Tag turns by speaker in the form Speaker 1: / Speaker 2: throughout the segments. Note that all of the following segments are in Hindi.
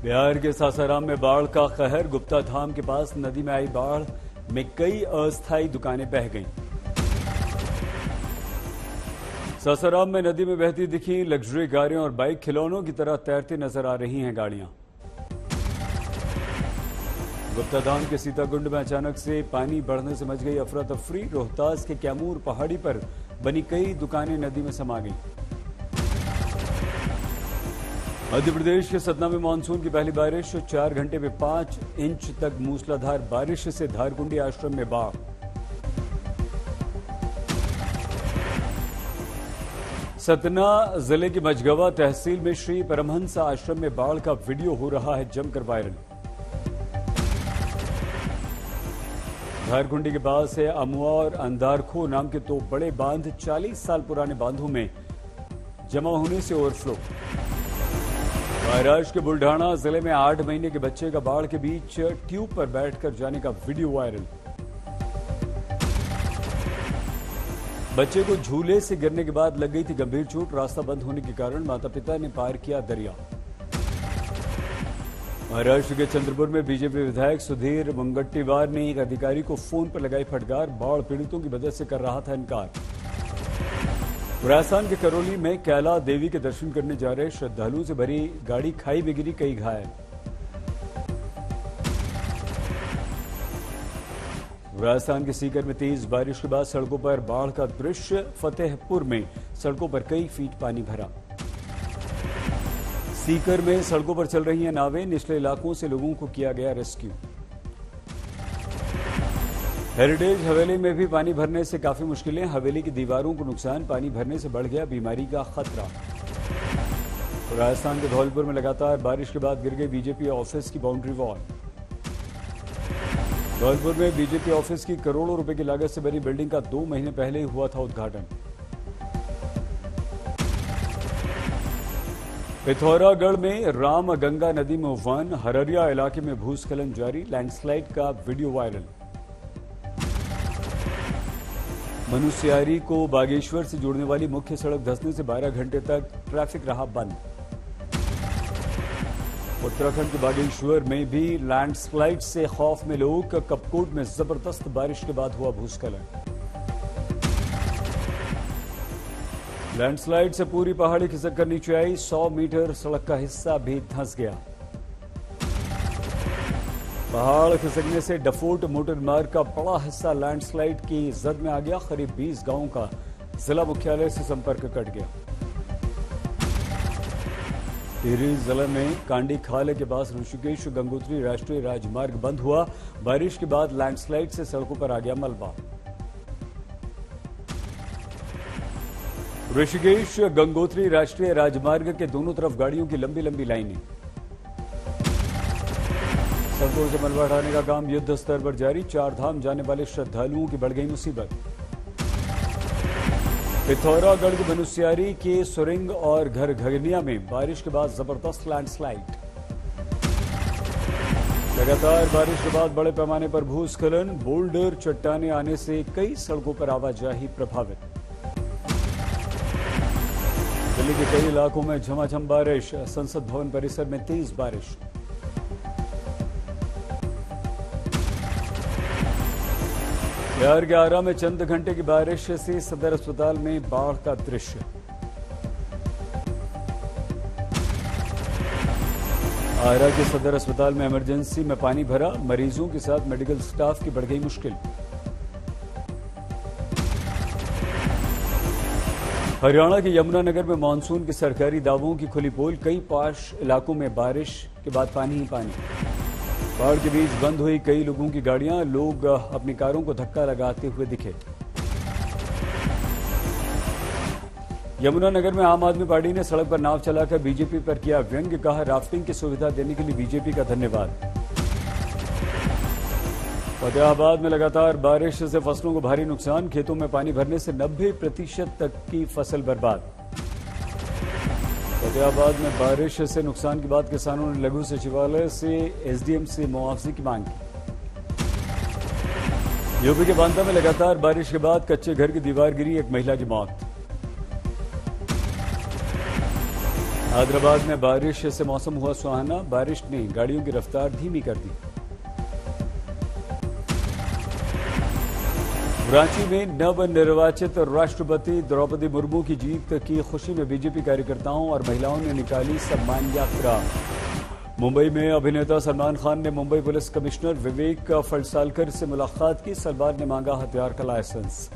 Speaker 1: बिहार के सासाराम में बाढ़ का कहर। गुप्ता धाम के पास नदी में आई बाढ़ में कई अस्थायी दुकानें बह गईं। सासाराम में नदी में बहती दिखी लग्जरी गाड़ियां और बाइक खिलौनों की तरह तैरती नजर आ रही हैं गाड़ियां। गुप्ता धाम के सीताकुंड में अचानक से पानी बढ़ने से मच गई अफरा तफरी। रोहतास के कैमूर पहाड़ी पर बनी कई दुकानें नदी में समा गईं। मध्य प्रदेश के सतना में मानसून की पहली बारिश। 4 घंटे में 5 इंच तक मूसलाधार बारिश से धारकुंडी आश्रम में बाढ़। सतना जिले की मझगवा तहसील में श्री परमहंस आश्रम में बाढ़ का वीडियो हो रहा है जमकर वायरल। धारकुंडी के पास है अमुआ और अंधारखो नाम के 2 बड़े बांध। 40 साल पुराने बांधों में जमा होने से ओवरफ्लो। महाराष्ट्र के बुल्ढाना जिले में 8 महीने के बच्चे का बाढ़ के बीच ट्यूब पर बैठकर जाने का वीडियो वायरल। बच्चे को झूले से गिरने के बाद लग गई थी गंभीर चोट। रास्ता बंद होने के कारण माता पिता ने पार किया दरिया। महाराष्ट्र के चंद्रपुर में बीजेपी विधायक सुधीर मुनगंटीवार ने एक अधिकारी को फोन पर लगाई फटकार। बाढ़ पीड़ितों की मदद से कर रहा था इनकार। राजस्थान के करौली में कैला देवी के दर्शन करने जा रहे श्रद्धालुओं से भरी गाड़ी खाई में गिरी, कई घायल। राजस्थान के सीकर में तेज बारिश के बाद सड़कों पर बाढ़ का दृश्य। फतेहपुर में सड़कों पर कई फीट पानी भरा। सीकर में सड़कों पर चल रही हैं नावें। निचले इलाकों से लोगों को किया गया रेस्क्यू। हेरिटेज हवेली में भी पानी भरने से काफी मुश्किलें। हवेली की दीवारों को नुकसान। पानी भरने से बढ़ गया बीमारी का खतरा। राजस्थान के धौलपुर में लगातार बारिश के बाद गिर गई बीजेपी ऑफिस की बाउंड्री वॉल। धौलपुर में बीजेपी ऑफिस की करोड़ों रुपए की लागत से बनी बिल्डिंग का 2 महीने पहले ही हुआ था उद्घाटन। पिथौरागढ़ में राम गंगा नदी में उफान। हररिया इलाके में भूस्खलन जारी। लैंडस्लाइड का वीडियो वायरल। मनुष्यारी को बागेश्वर से जोड़ने वाली मुख्य सड़क धंसने से 12 घंटे तक ट्रैफिक रहा बंद। उत्तराखंड के बागेश्वर में भी लैंडस्लाइड से खौफ में लोग। कपकोट में जबरदस्त बारिश के बाद हुआ भूस्खलन। लैंडस्लाइड से पूरी पहाड़ी खिसक कर नीचे आई। 100 मीटर सड़क का हिस्सा भी धंस गया। पहाड़ खिसकने से डफोट मोटर मार्ग का बड़ा हिस्सा लैंडस्लाइड की जद में आ गया। करीब 20 गांवों का जिला मुख्यालय से संपर्क कट गया। टिहरी जिले में कांडी खाल के पास ऋषिकेश गंगोत्री राष्ट्रीय राजमार्ग बंद हुआ। बारिश के बाद लैंडस्लाइड से सड़कों पर आ गया मलबा। ऋषिकेश गंगोत्री राष्ट्रीय राजमार्ग के दोनों तरफ गाड़ियों की लंबी लंबी लाइनें। सड़कों से मलबा हटाने का काम युद्ध स्तर पर जारी। 4 धाम जाने वाले श्रद्धालुओं की बढ़ गई मुसीबत। पिथौरागढ़ की मनुष्यारी के सुरिंग और घरघनिया में बारिश के बाद जबरदस्त लैंडस्लाइड। लगातार बारिश के बाद बड़े पैमाने पर भूस्खलन। बोल्डर चट्टाने आने से कई सड़कों पर आवाजाही प्रभावित। दिल्ली के कई इलाकों में झमाझम बारिश। संसद भवन परिसर में तेज बारिश। बिहार के आरा में चंद घंटे की बारिश से सदर अस्पताल में बाढ़ का दृश्य। आरा के सदर अस्पताल में इमरजेंसी में पानी भरा। मरीजों के साथ मेडिकल स्टाफ की बढ़ गई मुश्किल। हरियाणा के यमुनानगर में मानसून के सरकारी दावों की खुली पोल। कई पॉश इलाकों में बारिश के बाद पानी ही पानी। बाढ़ के बीच बंद हुई कई लोगों की गाड़ियां। लोग अपनी कारों को धक्का लगाते हुए दिखे। यमुनानगर में आम आदमी पार्टी ने सड़क पर नाव चलाकर बीजेपी पर किया व्यंग्य। कहा, राफ्टिंग की सुविधा देने के लिए बीजेपी का धन्यवाद। फतेहाबाद में लगातार बारिश से फसलों को भारी नुकसान। खेतों में पानी भरने से 90% तक की फसल बर्बाद। फतेहाबाद में बारिश से नुकसान के बाद किसानों ने लघु सचिवालय से एसडीएम से मुआवजे की मांग की। यूपी के बांदा में लगातार बारिश के बाद कच्चे घर की दीवार गिरी। एक महिला की मौत। हैदराबाद में बारिश से मौसम हुआ सुहाना, बारिश ने गाड़ियों की रफ्तार धीमी कर दी। रांची में नवनिर्वाचित राष्ट्रपति द्रौपदी मुर्मू की जीत की खुशी में बीजेपी कार्यकर्ताओं और महिलाओं ने निकाली सम्मान यात्रा। मुंबई में अभिनेता सलमान खान ने मुंबई पुलिस कमिश्नर विवेक फलसालकर से मुलाकात की। सलमान ने मांगा हथियार का लाइसेंस।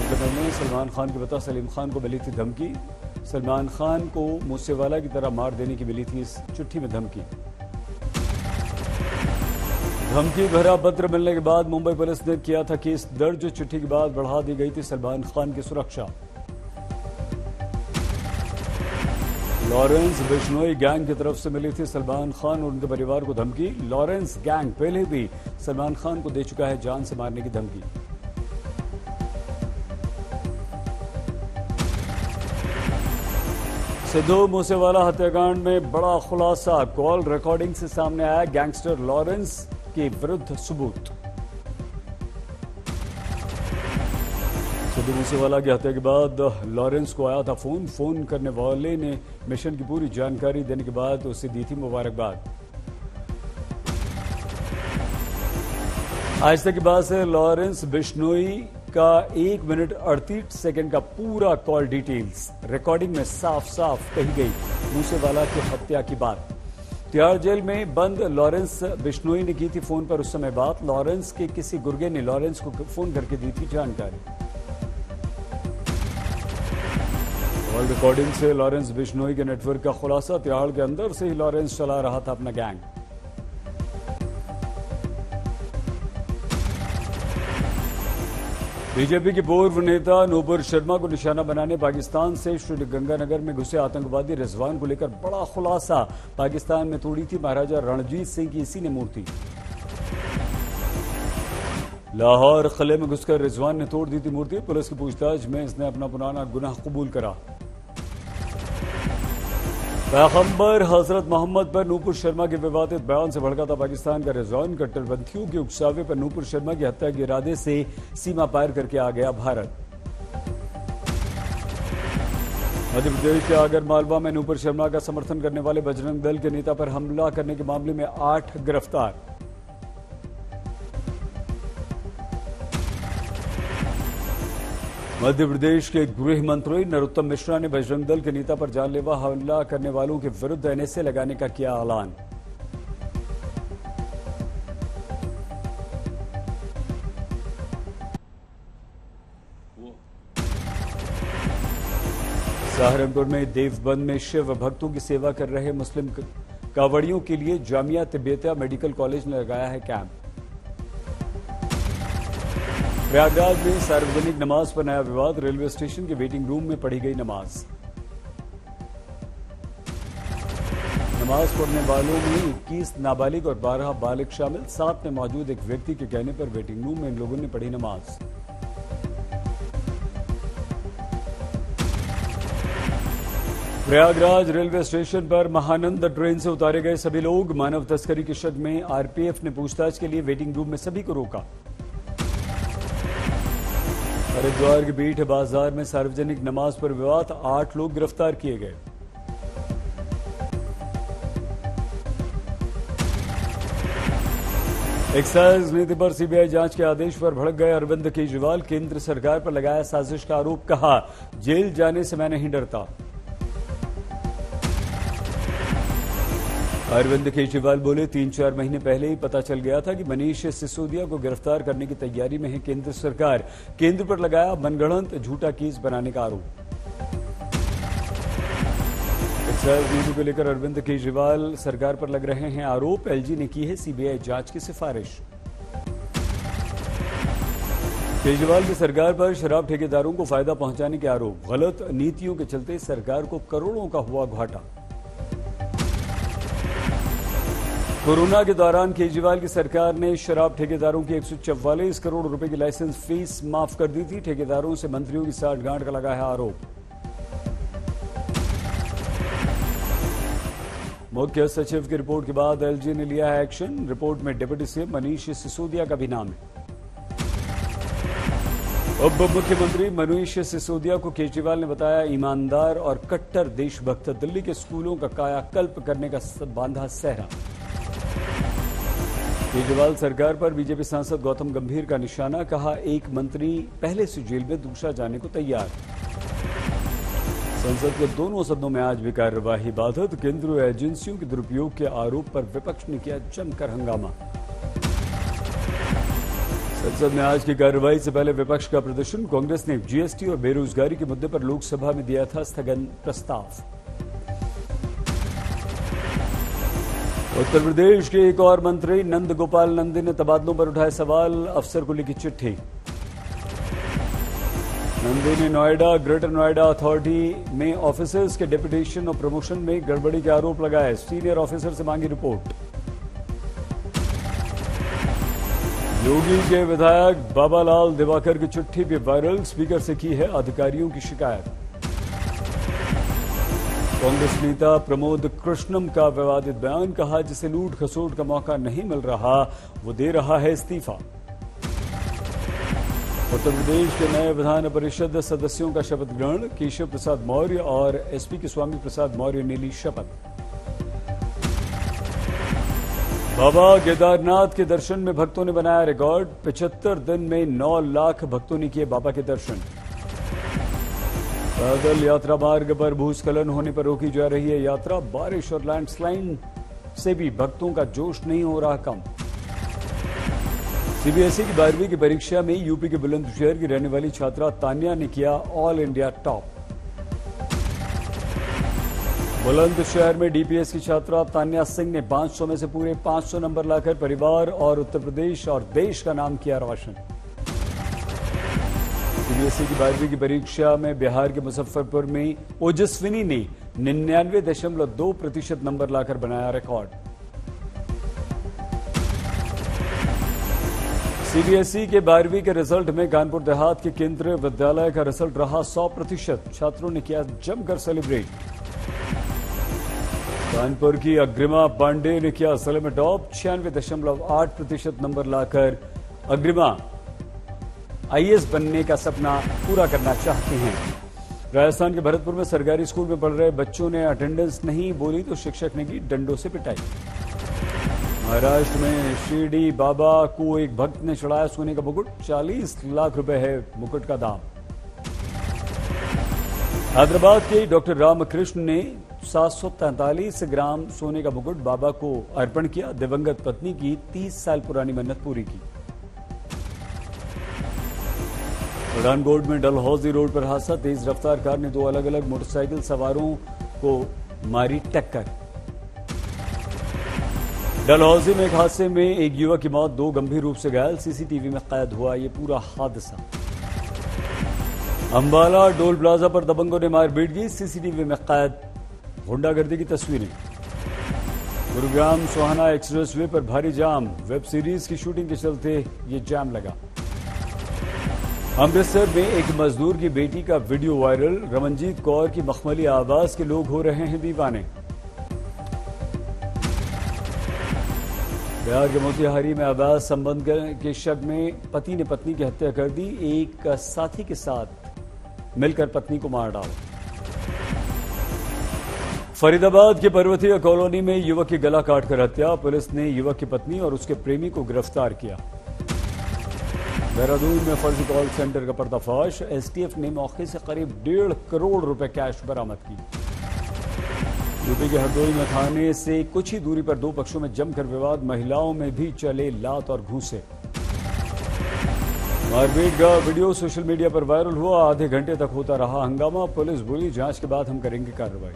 Speaker 1: में सलमान खान के पिता सलीम खान को मिली थी धमकी। सलमान खान को मूसेवाला की तरह मार देने की मिली थी इस चिट्ठी में धमकी। धमकी भरा पत्र मिलने के बाद मुंबई पुलिस ने किया था केस दर्ज। चिट्ठी के बाद बढ़ा दी गई थी सलमान खान की सुरक्षा। लॉरेंस बिश्नोई गैंग की तरफ से मिली थी सलमान खान और उनके परिवार को धमकी। लॉरेंस गैंग पहले भी सलमान खान को दे चुका है जान से मारने की धमकी। सिद्धू मूसेवाला हत्याकांड में बड़ा खुलासा। कॉल रिकॉर्डिंग से सामने आया गैंगस्टर लॉरेंस के विरुद्ध सबूत। सिद्धू मूसेवाला की हत्या के बाद लॉरेंस को आया था फोन करने वाले ने मिशन की पूरी जानकारी देने के बाद उसे दी थी मुबारकबाद। आज तक के बाद से लॉरेंस बिश्नोई का 1 मिनट 38 सेकंड का पूरा कॉल डिटेल्स रिकॉर्डिंग में साफ साफ कही गई मूसेवाला की हत्या की बात। तिहाड़ जेल में बंद लॉरेंस बिश्नोई ने की थी फोन पर उस समय बात। लॉरेंस के किसी गुर्गे ने लॉरेंस को फोन करके दी थी जानकारी। कॉल रिकॉर्डिंग से लॉरेंस बिश्नोई के नेटवर्क का खुलासा। तिहाड़ के अंदर से ही लॉरेंस चला रहा था अपना गैंग। बीजेपी के पूर्व नेता नूपुर शर्मा को निशाना बनाने पाकिस्तान से श्रीगंगानगर में घुसे आतंकवादी रिजवान को लेकर बड़ा खुलासा। पाकिस्तान में तोड़ी थी महाराजा रणजीत सिंह की इसी ने मूर्ति। लाहौर किले में घुसकर रिजवान ने तोड़ दी थी मूर्ति। पुलिस की पूछताछ में इसने अपना पुराना गुनाह कबूल करा। पैगंबर हजरत मोहम्मद पर नूपुर शर्मा के विवादित बयान से भड़का था पाकिस्तान का रिजवान। कट्टरपंथियों के उकसावे पर नूपुर शर्मा की हत्या के इरादे से सीमा पार करके आ गया भारत। मध्य प्रदेश के आगर मालवा में नूपुर शर्मा का समर्थन करने वाले बजरंग दल के नेता पर हमला करने के मामले में 8 गिरफ्तार। मध्य प्रदेश के गृह मंत्री नरोत्तम मिश्रा ने बजरंग दल के नेता पर जानलेवा हमला करने वालों के विरुद्ध एनएसए लगाने का किया ऐलान। सहारनपुर में देवबंद में शिव भक्तों की सेवा कर रहे मुस्लिम कांवड़ियों के लिए जामिया तिब्बतिया मेडिकल कॉलेज ने लगाया है कैंप। प्रयागराज में सार्वजनिक नमाज पर नया विवाद। रेलवे स्टेशन के वेटिंग रूम में पढ़ी गई नमाज। नमाज पढ़ने वालों में 21 नाबालिग और 12 बालिग शामिल। साथ में मौजूद एक व्यक्ति के कहने पर वेटिंग रूम में इन लोगों ने पढ़ी नमाज। प्रयागराज रेलवे स्टेशन पर महानंद ट्रेन से उतारे गए सभी लोग। मानव तस्करी के शक में आरपीएफ ने पूछताछ के लिए वेटिंग रूम में सभी को रोका। हरिद्वार के बीट बाजार में सार्वजनिक नमाज पर विवाद। 8 लोग गिरफ्तार किए गए। एक्साइज नीति पर सीबीआई जांच के आदेश पर भड़क गए अरविंद केजरीवाल। केंद्र सरकार पर लगाया साजिश का आरोप। कहा जेल जाने से मैं नहीं डरता। अरविंद केजरीवाल बोले 3-4 महीने पहले ही पता चल गया था कि मनीष सिसोदिया को गिरफ्तार करने की तैयारी में है केंद्र सरकार। केंद्र पर लगाया मनगढ़ंत झूठा केस बनाने का आरोप। एक्साइज नीति को लेकर अरविंद केजरीवाल सरकार पर लग रहे हैं आरोप। एलजी ने की है सीबीआई जांच की सिफारिश। केजरीवाल की सरकार पर शराब ठेकेदारों को फायदा पहुंचाने के आरोप। गलत नीतियों के चलते सरकार को करोड़ों का हुआ घाटा। कोरोना के दौरान केजरीवाल की सरकार ने शराब ठेकेदारों की 144 करोड़ रुपए की लाइसेंस फीस माफ कर दी थी। ठेकेदारों से मंत्रियों की साठगांठ का लगा है आरोप। मुख्य सचिव की रिपोर्ट के बाद एलजी ने लिया है एक्शन। रिपोर्ट में डिप्टी सीएम मनीष सिसोदिया का भी नाम है। उप मुख्यमंत्री मनीष सिसोदिया को केजरीवाल ने बताया ईमानदार और कट्टर देशभक्त। दिल्ली के स्कूलों का कायाकल्प करने का बांधा सेहरा। केजरीवाल सरकार पर बीजेपी सांसद गौतम गंभीर का निशाना। कहा, एक मंत्री पहले से जेल में, दूसरा जाने को तैयार। संसद के दोनों सदनों में आज भी कार्यवाही बाधित। केंद्रीय एजेंसियों के दुरुपयोग के आरोप पर विपक्ष ने किया जमकर हंगामा। संसद में आज की कार्रवाई से पहले विपक्ष का प्रदर्शन। कांग्रेस ने जीएसटी और बेरोजगारी के मुद्दे पर लोकसभा में दिया था स्थगन प्रस्ताव। उत्तर प्रदेश के एक और मंत्री नंद गोपाल नंदी ने तबादलों पर उठाए सवाल। अफसर को लिखी चिट्ठी। नंदी ने नोएडा, ग्रेटर नोएडा अथॉरिटी में ऑफिसर्स के डेपुटेशन और प्रमोशन में गड़बड़ी के आरोप लगाए। सीनियर ऑफिसर से मांगी रिपोर्ट। योगी के विधायक बाबालाल दिवाकर की चिट्ठी भी वायरल। स्पीकर से की है अधिकारियों की शिकायत। कांग्रेस नेता प्रमोद कृष्णम का विवादित बयान। कहा, जिसे लूट खसोट का मौका नहीं मिल रहा वो दे रहा है इस्तीफा। उत्तर प्रदेश के नए विधान परिषद सदस्यों का शपथ ग्रहण। केशव प्रसाद मौर्य और एसपी के स्वामी प्रसाद मौर्य ने ली शपथ। बाबा केदारनाथ के दर्शन में भक्तों ने बनाया रिकॉर्ड। 75 दिन में 9 लाख भक्तों ने किए बाबा के दर्शन। पैदल यात्रा मार्ग पर भूस्खलन होने पर रोकी जा रही है यात्रा। बारिश और लैंडस्लाइड से भी भक्तों का जोश नहीं हो रहा कम। सीबीएसई की 12वीं की परीक्षा में यूपी के बुलंदशहर की रहने वाली छात्रा तान्या ने किया ऑल इंडिया टॉप। बुलंदशहर में डीपीएस की छात्रा तान्या सिंह ने 500 में से पूरे 500 नंबर लाकर परिवार और उत्तर प्रदेश और देश का नाम किया रोशन। सीबीएसई की 12वीं की परीक्षा में बिहार के मुजफ्फरपुर में ओजस्विनी ने 99.2% नंबर लाकर बनाया रिकॉर्ड। सीबीएसई के 12वीं के रिजल्ट में कानपुर देहात के केंद्रीय विद्यालय का रिजल्ट रहा 100%। छात्रों ने किया जमकर सेलिब्रेट। कानपुर की अग्रिमा पांडे ने किया जिले में टॉप। 96.8% नंबर लाकर अग्रिमा आईएएस बनने का सपना पूरा करना चाहते हैं। राजस्थान के भरतपुर में सरकारी स्कूल में पढ़ रहे बच्चों ने अटेंडेंस नहीं बोली तो शिक्षक ने की डंडों से पिटाई। महाराष्ट्र में शिरडी बाबा को एक भक्त ने चढ़ाया सोने का मुकुट। 40 लाख रुपए है मुकुट का दाम। हैदराबाद के डॉक्टर रामकृष्ण ने 743 ग्राम सोने का मुकुट बाबा को अर्पण किया। दिवंगत पत्नी की 30 साल पुरानी मन्नत पूरी की। पठानकोट में डलहौजी रोड पर हादसा। तेज रफ्तार कार ने 2 अलग अलग मोटरसाइकिल सवारों को मारी टक्कर। डलहौजी में एक हादसे में एक युवक की मौत, 2 गंभीर रूप से घायल। सीसीटीवी में कैद हुआ ये पूरा हादसा। अंबाला टोल प्लाजा पर दबंगों ने मारपीट की। सीसीटीवी में कैद गुंडागर्दी की तस्वीरें। गुरुग्राम सोहाना एक्सप्रेस वे पर भारी जाम। वेब सीरीज की शूटिंग के चलते ये जाम लगा। अमृतसर में एक मजदूर की बेटी का वीडियो वायरल। रमनजीत कौर की मखमली आवाज के लोग हो रहे हैं दीवाने। बिहार के मोतिहारी में अवैध संबंध के शक में पति ने पत्नी की हत्या कर दी। एक साथी के साथ मिलकर पत्नी को मार डाला। फरीदाबाद के पर्वतीय कॉलोनी में युवक की गला काटकर हत्या। पुलिस ने युवक की पत्नी और उसके प्रेमी को गिरफ्तार किया। देहरादून में फर्जी कॉल सेंटर का पर्दाफाश। एसटीएफ ने मौके से करीब 1.5 करोड़ रुपए कैश बरामद की। यूपी के हरदोई में थाने से कुछ ही दूरी पर 2 पक्षों में जमकर विवाद। महिलाओं में भी चले लात और घूंसे। मारपीट का वीडियो सोशल मीडिया पर वायरल हुआ। आधे घंटे तक होता रहा हंगामा। पुलिस बोली जांच के बाद हम करेंगे कार्रवाई।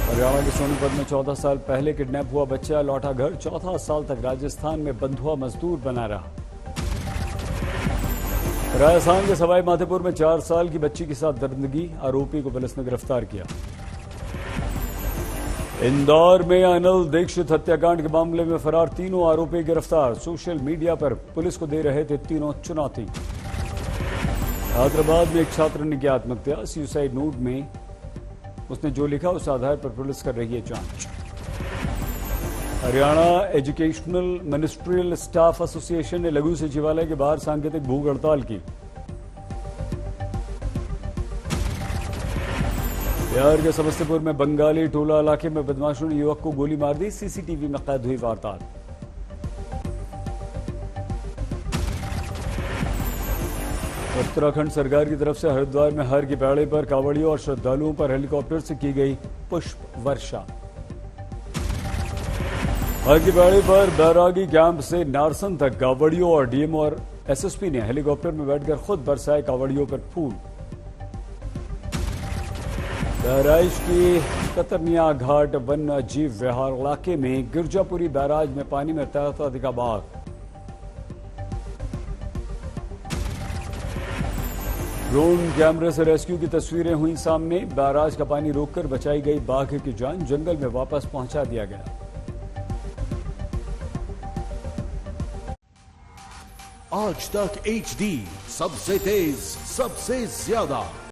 Speaker 1: हरियाणा के सोनीपत में 14 साल पहले किडनैप हुआ बच्चा लौटा घर। 14 साल तक राजस्थान में बंधुआ मजदूर बना रहा। राजस्थान के सवाई माधोपुर में 4 साल की बच्ची के साथ दरिंदगी। आरोपी को पुलिस ने गिरफ्तार किया। इंदौर में अनिल दीक्षित हत्याकांड के मामले में फरार 3 आरोपी गिरफ्तार। सोशल मीडिया पर पुलिस को दे रहे थे तीनों चुनौती। हैदराबाद में एक छात्र ने की आत्महत्या। सुसाइड नोट में उसने जो लिखा उस आधार पर पुलिस कर रही है जांच। Haryana educational ministerial staff association ने लघु सचिवालय के बाहर सांकेतिक भूख हड़ताल की। बिहार के समस्तीपुर में बंगाली टोला इलाके में बदमाशों ने युवक को गोली मार दी। सीसीटीवी में कैद हुई वारदात। उत्तराखंड सरकार की तरफ से हरिद्वार में हर की पैड़ी पर कांवड़ियों और श्रद्धालुओं पर हेलीकॉप्टर से की गई पुष्प वर्षा। हर की पैड़ी पर बैरागी कैंप से नारसन तक कांवड़ियों और डीएम और एसएसपी ने हेलीकॉप्टर में बैठकर खुद बरसाए कांवड़ियों पर फूल। बहराइच की कतरनिया घाट वन्य जीव विहार इलाके में गिरजापुरी बैराज में पानी में तैरता दिखा बाघ। ड्रोन कैमरे से रेस्क्यू की तस्वीरें हुई सामने। बैराज का पानी रोककर बचाई गई बाघ की जान, जंगल में वापस पहुंचा दिया गया।
Speaker 2: आज तक HD, सबसे तेज सबसे ज्यादा।